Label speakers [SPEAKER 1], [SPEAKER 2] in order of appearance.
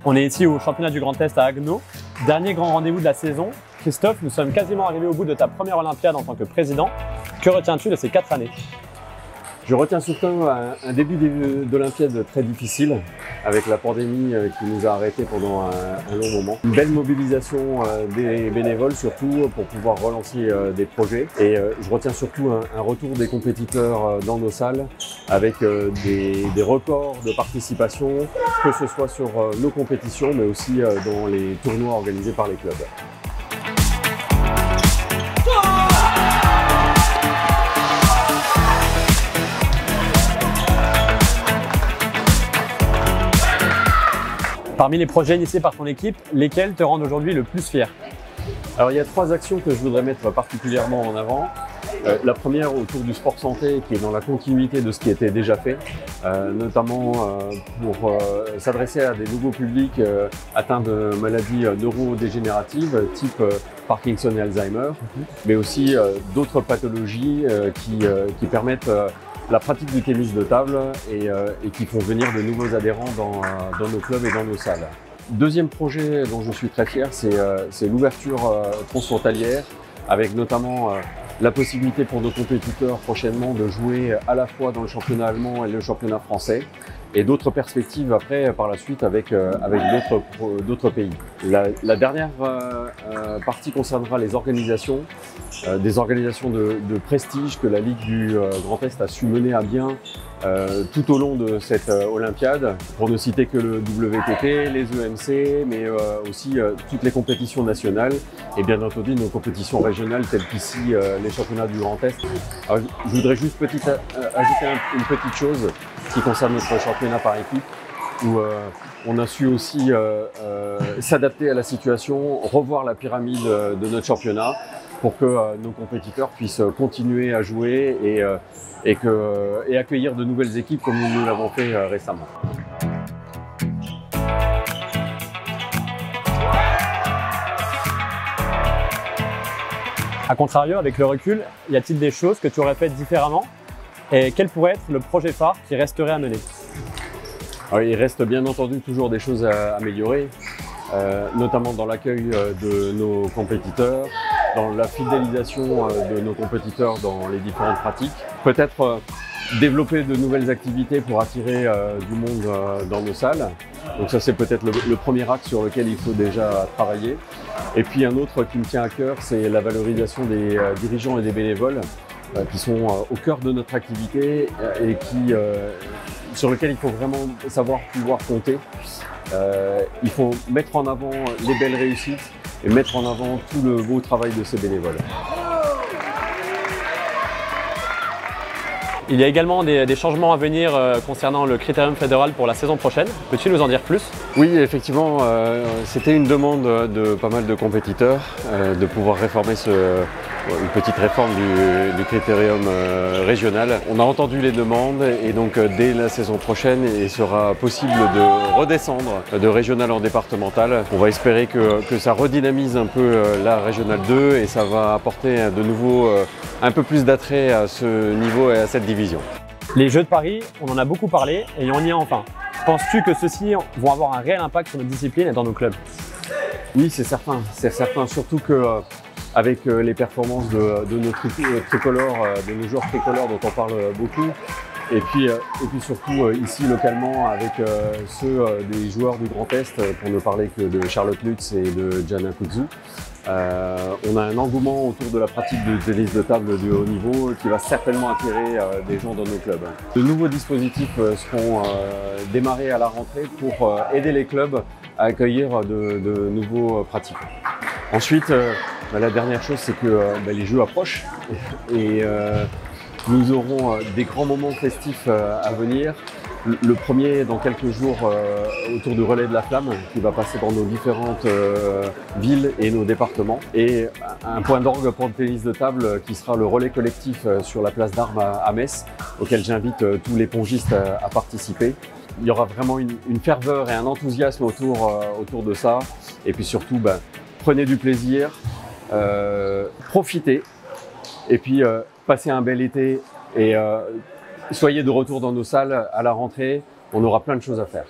[SPEAKER 1] On est ici au championnat du Grand Est à Haguenau. Dernier grand rendez-vous de la saison. Christophe, nous sommes quasiment arrivés au bout de ta première Olympiade en tant que président. Que retiens-tu de ces 4 années?
[SPEAKER 2] Je retiens surtout un début d'Olympiade très difficile, avec la pandémie qui nous a arrêtés pendant un long moment. Une belle mobilisation des bénévoles surtout pour pouvoir relancer des projets. Et je retiens surtout un retour des compétiteurs dans nos salles avec des records de participation, que ce soit sur nos compétitions mais aussi dans les tournois organisés par les clubs.
[SPEAKER 1] Parmi les projets initiés par ton équipe, lesquels te rendent aujourd'hui le plus fier?
[SPEAKER 2] Alors il y a 3 actions que je voudrais mettre particulièrement en avant. La première autour du sport santé qui est dans la continuité de ce qui était déjà fait, notamment pour s'adresser à des nouveaux publics atteints de maladies neurodégénératives type Parkinson et Alzheimer, mais aussi d'autres pathologies qui permettent la pratique du tennis de table et qui font venir de nouveaux adhérents dans nos clubs et dans nos salles. Deuxième projet dont je suis très fier, c'est l'ouverture transfrontalière avec notamment la possibilité pour nos compétiteurs prochainement de jouer à la fois dans le championnat allemand et le championnat français et d'autres perspectives après par la suite avec d'autres pays. La dernière partie concernera les organisations, des organisations de prestige que la Ligue du Grand Est a su mener à bien tout au long de cette Olympiade, pour ne citer que le WTT, les EMC, mais aussi toutes les compétitions nationales et bien entendu nos compétitions régionales telles qu'ici les championnats du Grand Est. Alors, je voudrais juste ajouter une petite chose qui concerne notre championnat par équipe, où on a su aussi s'adapter à la situation, revoir la pyramide de notre championnat pour que nos compétiteurs puissent continuer à jouer et accueillir de nouvelles équipes comme nous l'avons fait récemment.
[SPEAKER 1] A contrario, avec le recul, y a-t-il des choses que tu aurais faites différemment? Et quel pourrait être le projet phare qui resterait à mener?
[SPEAKER 2] Alors, il reste bien entendu toujours des choses à améliorer, notamment dans l'accueil de nos compétiteurs, dans la fidélisation de nos compétiteurs dans les différentes pratiques. Peut-être développer de nouvelles activités pour attirer du monde dans nos salles. Donc ça, c'est peut-être le premier axe sur lequel il faut déjà travailler. Et puis un autre qui me tient à cœur, c'est la valorisation des dirigeants et des bénévoles qui sont au cœur de notre activité et sur lesquels il faut vraiment savoir pouvoir compter. Il faut mettre en avant les belles réussites et mettre en avant tout le beau travail de ces bénévoles.
[SPEAKER 1] Il y a également des changements à venir concernant le critérium fédéral pour la saison prochaine. Peux-tu nous en dire plus?
[SPEAKER 2] Oui, effectivement, c'était une demande de pas mal de compétiteurs de pouvoir réformer une petite réforme du critérium régional. On a entendu les demandes et donc dès la saison prochaine, il sera possible de redescendre de régional en départemental. On va espérer que ça redynamise un peu la régionale 2 et ça va apporter de nouveau un peu plus d'attrait à ce niveau et à cette division.
[SPEAKER 1] Les Jeux de Paris, on en a beaucoup parlé et on y est enfin. Penses-tu que ceux-ci vont avoir un réel impact sur notre discipline et dans nos clubs?
[SPEAKER 2] Oui, c'est certain, surtout que avec les performances de nos tricolores, de nos joueurs tricolores dont on parle beaucoup, et puis surtout ici localement avec ceux des joueurs du Grand Est, pour ne parler que de Charlotte Lutz et de Jana Kudzu. On a un engouement autour de la pratique du tennis de table de haut niveau qui va certainement attirer des gens dans nos clubs. De nouveaux dispositifs seront démarrés à la rentrée pour aider les clubs à accueillir de nouveaux pratiquants. Ensuite, la dernière chose, c'est que les Jeux approchent et nous aurons des grands moments festifs à venir. Le premier dans quelques jours autour du relais de la flamme qui va passer dans nos différentes villes et nos départements. Et un point d'orgue pour le tennis de table qui sera le relais collectif sur la place d'Armes à Metz, auquel j'invite tous les pongistes à participer. Il y aura vraiment une ferveur et un enthousiasme autour de ça. Et puis surtout, prenez du plaisir, profitez et puis passez un bel été et soyez de retour dans nos salles à la rentrée, on aura plein de choses à faire.